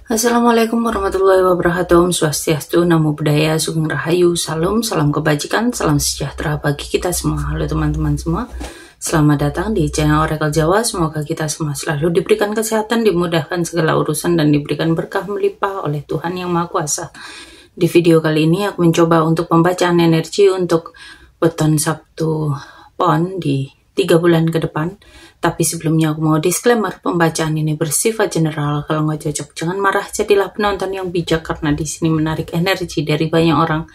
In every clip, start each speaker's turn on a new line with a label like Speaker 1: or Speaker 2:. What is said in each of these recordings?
Speaker 1: Assalamualaikum warahmatullahi wabarakatuh. Om Swastiastu, Namo Buddhaya, Sugeng Rahayu, salam kebajikan, salam sejahtera bagi kita semua. Halo teman-teman semua, selamat datang di channel Oracle Jawa. Semoga kita semua selalu diberikan kesehatan, dimudahkan segala urusan, dan diberikan berkah melimpah oleh Tuhan Yang Maha Kuasa. Di video kali ini aku mencoba untuk pembacaan energi untuk weton Sabtu Pon di 3 bulan ke depan. Tapi sebelumnya aku mau disclaimer, pembacaan ini bersifat general. Kalau nggak cocok jangan marah, jadilah penonton yang bijak karena di sini menarik energi dari banyak orang.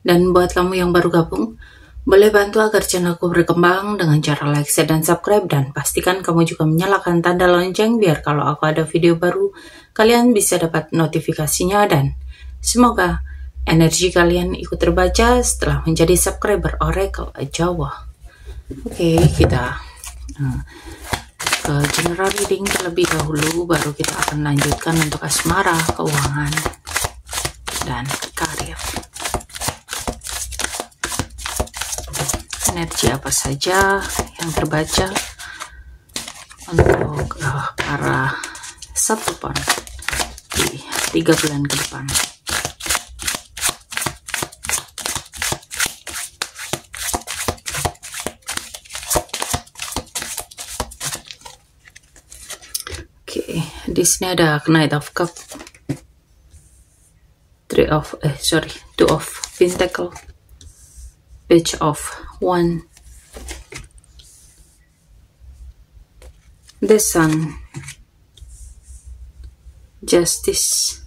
Speaker 1: Dan buat kamu yang baru gabung, boleh bantu agar channelku berkembang dengan cara like, share, dan subscribe. Dan pastikan kamu juga menyalakan tanda lonceng biar kalau aku ada video baru, kalian bisa dapat notifikasinya. Dan semoga energi kalian ikut terbaca setelah menjadi subscriber Oracle Jawa. Oke, kita ke general reading terlebih dahulu, baru kita akan lanjutkan untuk asmara, keuangan, dan karir. Energi apa saja yang terbaca untuk para Sabtu Pon di 3 bulan ke depan. Di sini ada Knight of Cup, Two of Pentacle, Page of Wand, the Sun, Justice,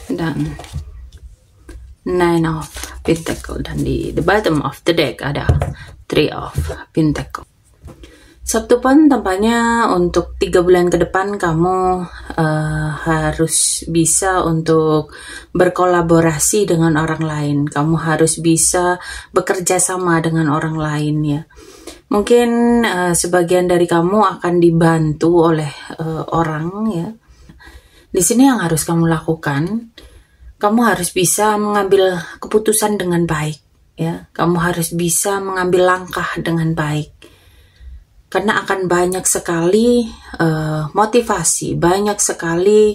Speaker 1: dan Nine of Pentacle, dan di the bottom of the deck ada Three of Pentacle. Sabtu Pon tampaknya untuk 3 bulan ke depan kamu harus bisa untuk berkolaborasi dengan orang lain. Kamu harus bisa bekerja sama dengan orang lain ya. Mungkin sebagian dari kamu akan dibantu oleh orang ya. Di sini yang harus kamu lakukan, kamu harus bisa mengambil keputusan dengan baik ya. Kamu harus bisa mengambil langkah dengan baik. Karena akan banyak sekali motivasi, banyak sekali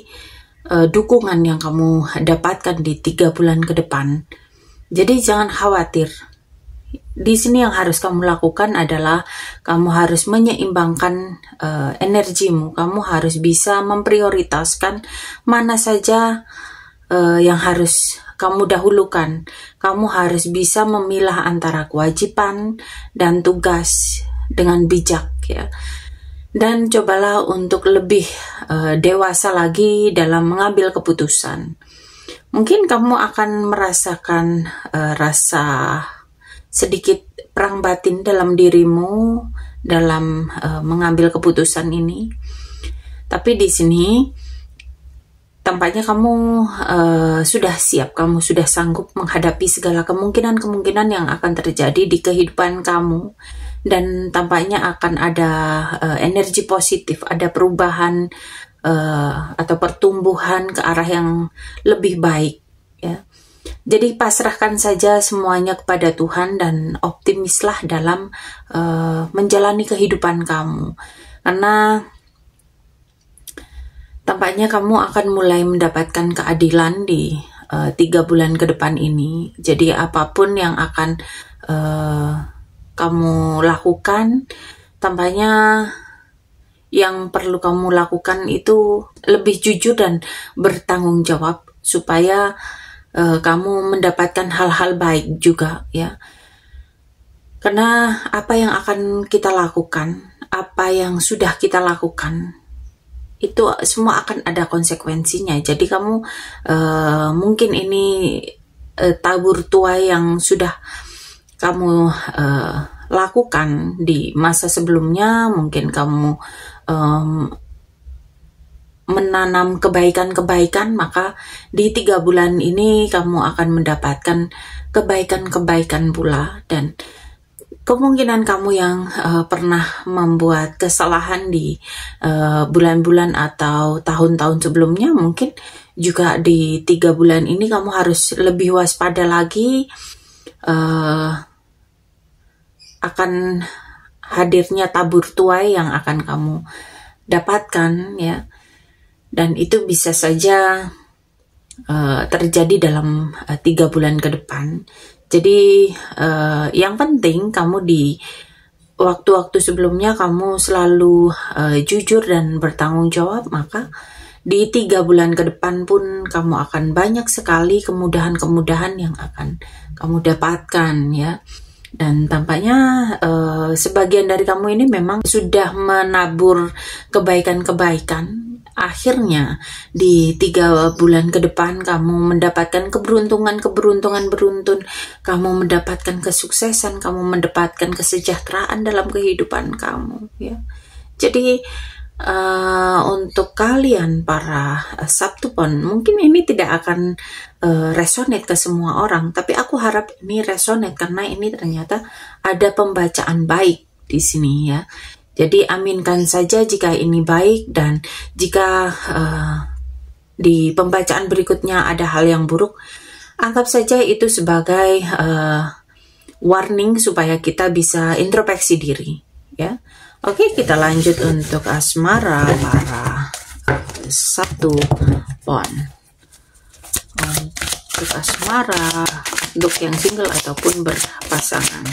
Speaker 1: dukungan yang kamu dapatkan di 3 bulan ke depan. Jadi jangan khawatir. Di sini yang harus kamu lakukan adalah kamu harus menyeimbangkan energimu. Kamu harus bisa memprioritaskan mana saja yang harus kamu dahulukan. Kamu harus bisa memilah antara kewajiban dan tugas dengan bijak ya, dan cobalah untuk lebih dewasa lagi dalam mengambil keputusan. Mungkin kamu akan merasakan rasa sedikit perang batin dalam dirimu dalam mengambil keputusan ini. Tapi di sini tampaknya kamu sudah siap, kamu sudah sanggup menghadapi segala kemungkinan-kemungkinan yang akan terjadi di kehidupan kamu. Dan tampaknya akan ada energi positif, ada perubahan atau pertumbuhan ke arah yang lebih baik ya. Jadi pasrahkan saja semuanya kepada Tuhan dan optimislah dalam menjalani kehidupan kamu. Karena tampaknya kamu akan mulai mendapatkan keadilan di 3 bulan ke depan ini. Jadi apapun yang akan kamu lakukan, tampaknya yang perlu kamu lakukan itu lebih jujur dan bertanggung jawab supaya kamu mendapatkan hal-hal baik juga ya. Karena apa yang akan kita lakukan, apa yang sudah kita lakukan, itu semua akan ada konsekuensinya. Jadi kamu mungkin ini tabur tuai yang sudah kamu lakukan di masa sebelumnya. Mungkin kamu menanam kebaikan-kebaikan, maka di 3 bulan ini kamu akan mendapatkan kebaikan-kebaikan pula. Dan kemungkinan kamu yang pernah membuat kesalahan di bulan-bulan atau tahun-tahun sebelumnya, mungkin juga di 3 bulan ini kamu harus lebih waspada lagi akan hadirnya tabur tuai yang akan kamu dapatkan ya. dan itu bisa saja terjadi dalam 3 bulan ke depan. Jadi yang penting kamu di waktu-waktu sebelumnya kamu selalu jujur dan bertanggung jawab, maka di 3 bulan ke depan pun kamu akan banyak sekali kemudahan-kemudahan yang akan kamu dapatkan ya. Dan tampaknya sebagian dari kamu ini memang sudah menabur kebaikan-kebaikan. Akhirnya di 3 bulan ke depan kamu mendapatkan keberuntungan beruntun, kamu mendapatkan kesuksesan, kamu mendapatkan kesejahteraan dalam kehidupan kamu ya. Jadi untuk kalian para Sabtupon, mungkin ini tidak akan resonate ke semua orang, tapi aku harap ini resonate karena ini ternyata ada pembacaan baik di sini ya. Jadi aminkan saja jika ini baik, dan jika di pembacaan berikutnya ada hal yang buruk, anggap saja itu sebagai warning supaya kita bisa introspeksi diri ya. Oke, kita lanjut untuk asmara para Sabtupon. Untuk asmara, untuk yang single ataupun berpasangan,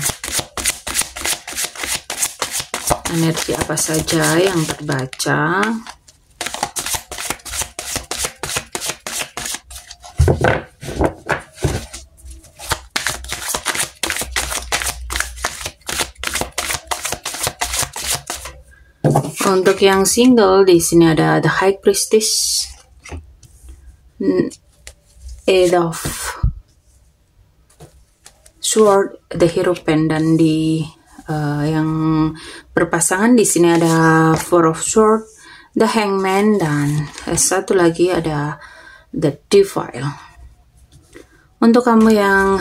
Speaker 1: energi apa saja yang terbaca? Untuk yang single di sini ada The High Priestess, Eight of Sword, The Hierophant, dan di yang berpasangan di sini ada Four of Sword, The Hangman, dan satu lagi ada The Devil. Untuk kamu yang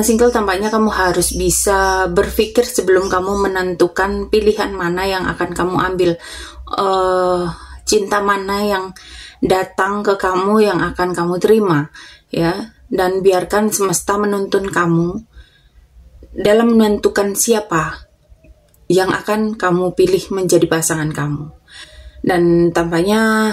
Speaker 1: single, tampaknya kamu harus bisa berpikir sebelum kamu menentukan pilihan mana yang akan kamu ambil, cinta mana yang datang ke kamu yang akan kamu terima ya, dan biarkan semesta menuntun kamu dalam menentukan siapa yang akan kamu pilih menjadi pasangan kamu. Dan tampaknya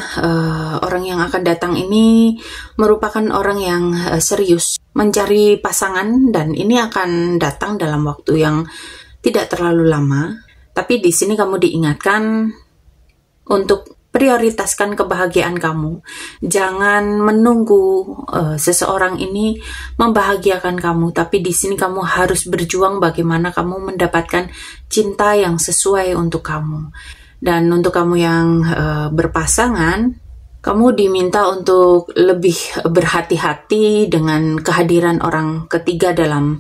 Speaker 1: orang yang akan datang ini merupakan orang yang serius mencari pasangan, dan ini akan datang dalam waktu yang tidak terlalu lama. Tapi di sini kamu diingatkan untuk prioritaskan kebahagiaan kamu. Jangan menunggu seseorang ini membahagiakan kamu, tapi di sini kamu harus berjuang bagaimana kamu mendapatkan cinta yang sesuai untuk kamu. Dan untuk kamu yang berpasangan, kamu diminta untuk lebih berhati-hati dengan kehadiran orang ketiga dalam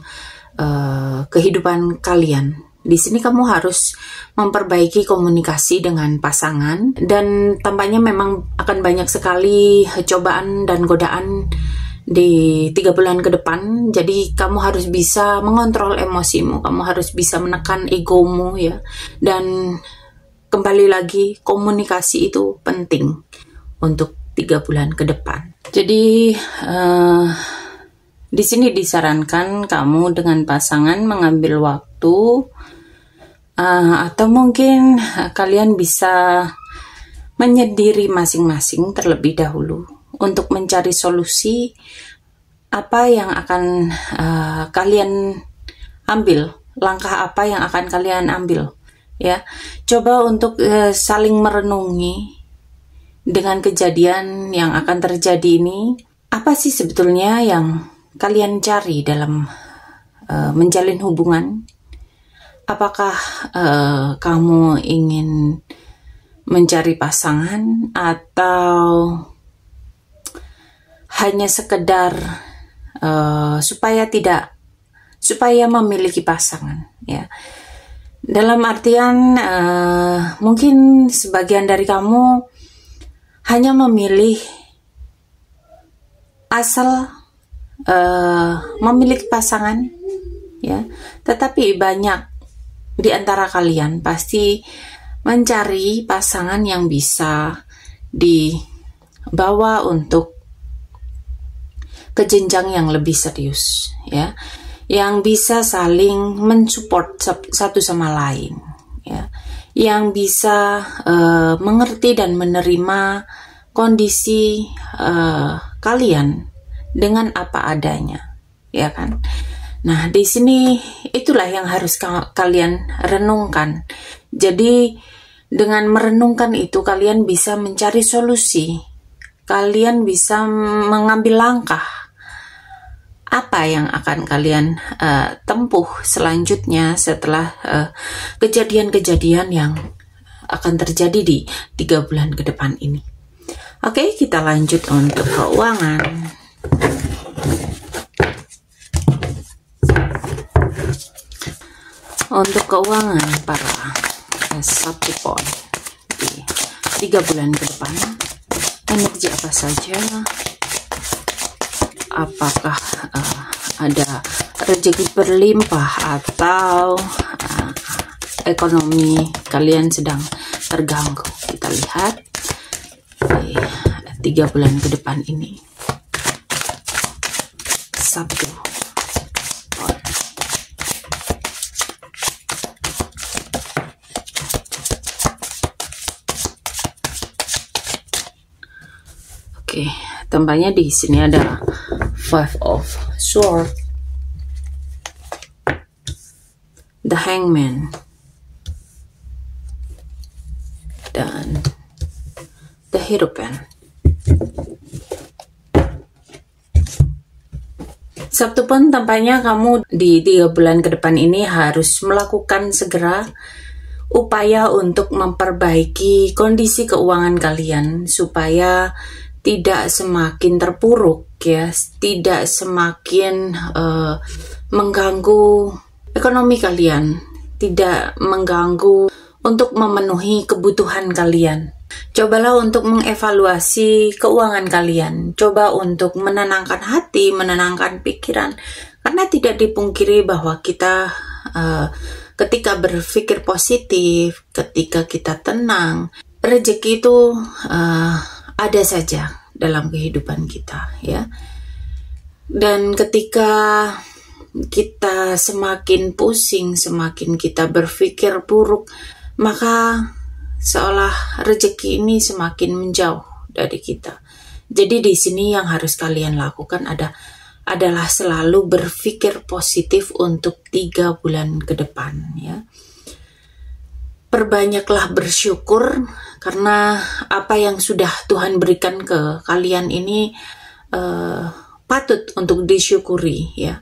Speaker 1: kehidupan kalian. Di sini kamu harus memperbaiki komunikasi dengan pasangan, dan tampaknya memang akan banyak sekali cobaan dan godaan di 3 bulan ke depan. Jadi kamu harus bisa mengontrol emosimu, kamu harus bisa menekan egomu ya. Dan kembali lagi, komunikasi itu penting untuk 3 bulan ke depan. Jadi di sini disarankan kamu dengan pasangan mengambil waktu, atau mungkin kalian bisa menyendiri masing-masing terlebih dahulu untuk mencari solusi apa yang akan kalian ambil, langkah apa yang akan kalian ambil ya. Coba untuk saling merenungi dengan kejadian yang akan terjadi ini. Apa sih sebetulnya yang kalian cari dalam menjalin hubungan? Apakah kamu ingin mencari pasangan, atau hanya sekedar supaya memiliki pasangan ya? Dalam artian mungkin sebagian dari kamu hanya memilih asal memiliki pasangan ya, tetapi banyak di antara kalian pasti mencari pasangan yang bisa dibawa untuk ke jenjang yang lebih serius ya, yang bisa saling mensupport satu sama lain ya, yang bisa mengerti dan menerima kondisi kalian dengan apa adanya, ya kan? Nah, di sini itulah yang harus kalian renungkan. Jadi dengan merenungkan itu kalian bisa mencari solusi. Kalian bisa mengambil langkah apa yang akan kalian tempuh selanjutnya setelah kejadian-kejadian yang akan terjadi di 3 bulan ke depan ini. Oke, kita lanjut untuk keuangan. Untuk keuangan para Capricorn di 3 bulan ke depan, energi apa saja? Apakah ada rezeki berlimpah atau ekonomi kalian sedang terganggu? Kita lihat di 3 bulan ke depan ini. Sabtu. Oke, tampaknya di sini ada 5 of Swords, The Hangman, dan The Hierophant. Sabtu pun tampaknya kamu di 3 bulan ke depan ini harus melakukan segera upaya untuk memperbaiki kondisi keuangan kalian supaya tidak semakin terpuruk, ya, tidak semakin mengganggu ekonomi kalian, tidak mengganggu untuk memenuhi kebutuhan kalian. Cobalah untuk mengevaluasi keuangan kalian, coba untuk menenangkan hati, menenangkan pikiran, karena tidak dipungkiri bahwa kita ketika berpikir positif, ketika kita tenang, rezeki itu ada saja dalam kehidupan kita, ya. Dan ketika kita semakin pusing, semakin kita berpikir buruk, maka seolah rezeki ini semakin menjauh dari kita. Jadi di sini yang harus kalian lakukan adalah selalu berpikir positif untuk 3 bulan ke depan, ya. Perbanyaklah bersyukur karena apa yang sudah Tuhan berikan ke kalian ini patut untuk disyukuri, ya.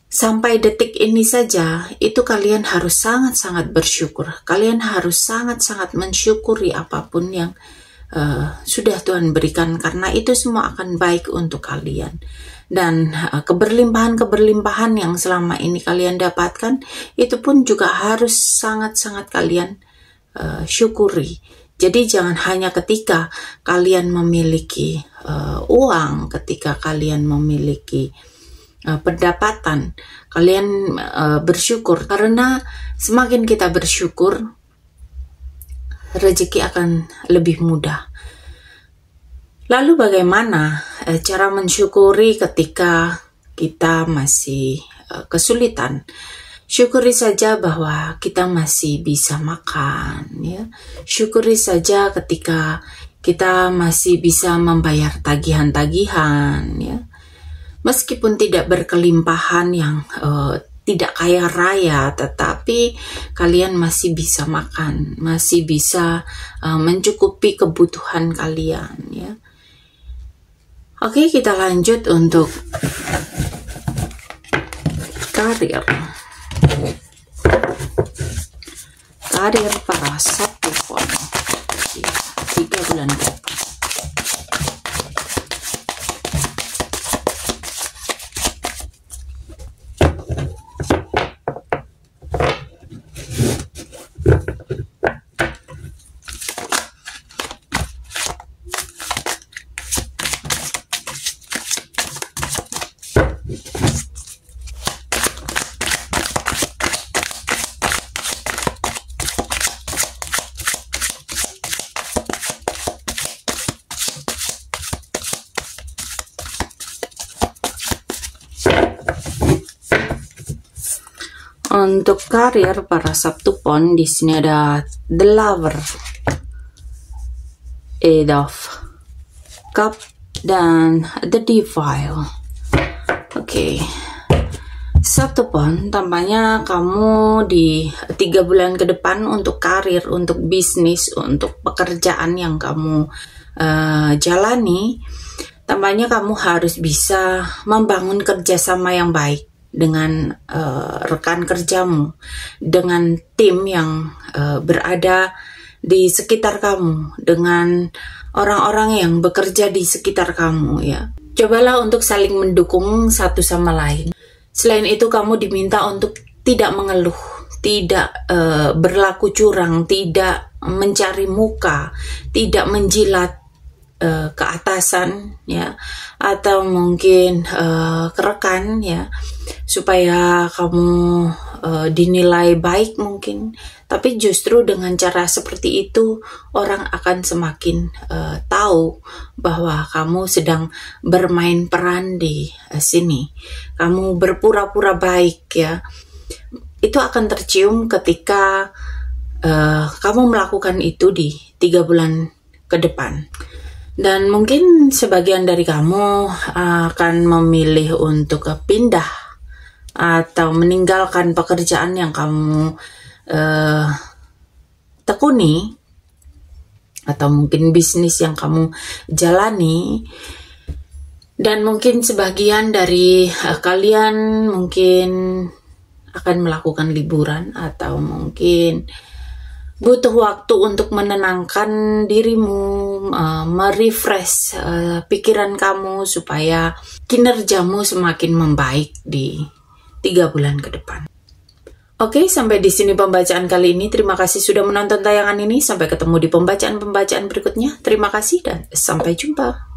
Speaker 1: Sampai detik ini saja itu kalian harus sangat-sangat bersyukur. Kalian harus sangat-sangat mensyukuri apapun yang sudah Tuhan berikan, karena itu semua akan baik untuk kalian. Dan keberlimpahan-keberlimpahan yang selama ini kalian dapatkan itu pun juga harus sangat-sangat kalian syukuri. Jadi jangan hanya ketika kalian memiliki uang, ketika kalian memiliki pendapatan, kalian bersyukur, karena semakin kita bersyukur, rezeki akan lebih mudah. Lalu bagaimana cara mensyukuri ketika kita masih kesulitan? Syukuri saja bahwa kita masih bisa makan, ya. Syukuri saja ketika kita masih bisa membayar tagihan-tagihan, ya. Meskipun tidak berkelimpahan yang tidak kaya raya, tetapi kalian masih bisa makan, masih bisa mencukupi kebutuhan kalian, ya. Oke, kita lanjut untuk karir. Karir para Capricorn di 3 bulan ke depan. Untuk karir para Sabtupon, di sini ada The Lover, Eight of Cup, dan The Devil. Oke. Sabtupon, tampaknya kamu di 3 bulan ke depan untuk karir, untuk bisnis, untuk pekerjaan yang kamu jalani, tampaknya kamu harus bisa membangun kerjasama yang baik dengan rekan kerjamu, dengan tim yang berada di sekitar kamu, dengan orang-orang yang bekerja di sekitar kamu, ya. Cobalah untuk saling mendukung satu sama lain. Selain itu, kamu diminta untuk tidak mengeluh, tidak berlaku curang, tidak mencari muka, tidak menjilat keatasan, ya, atau mungkin ke rekan, ya, supaya kamu dinilai baik mungkin. Tapi justru dengan cara seperti itu, orang akan semakin tahu bahwa kamu sedang bermain peran di sini. Kamu berpura-pura baik, ya. Itu akan tercium ketika kamu melakukan itu di 3 bulan ke depan. Dan mungkin sebagian dari kamu akan memilih untuk pindah atau meninggalkan pekerjaan yang kamu tekuni, atau mungkin bisnis yang kamu jalani. Dan mungkin sebagian dari kalian mungkin akan melakukan liburan, atau mungkin butuh waktu untuk menenangkan dirimu, merefresh pikiran kamu supaya kinerjamu semakin membaik di 3 bulan ke depan. Oke, sampai di sini pembacaan kali ini. Terima kasih sudah menonton tayangan ini. Sampai ketemu di pembacaan-pembacaan berikutnya. Terima kasih dan sampai jumpa.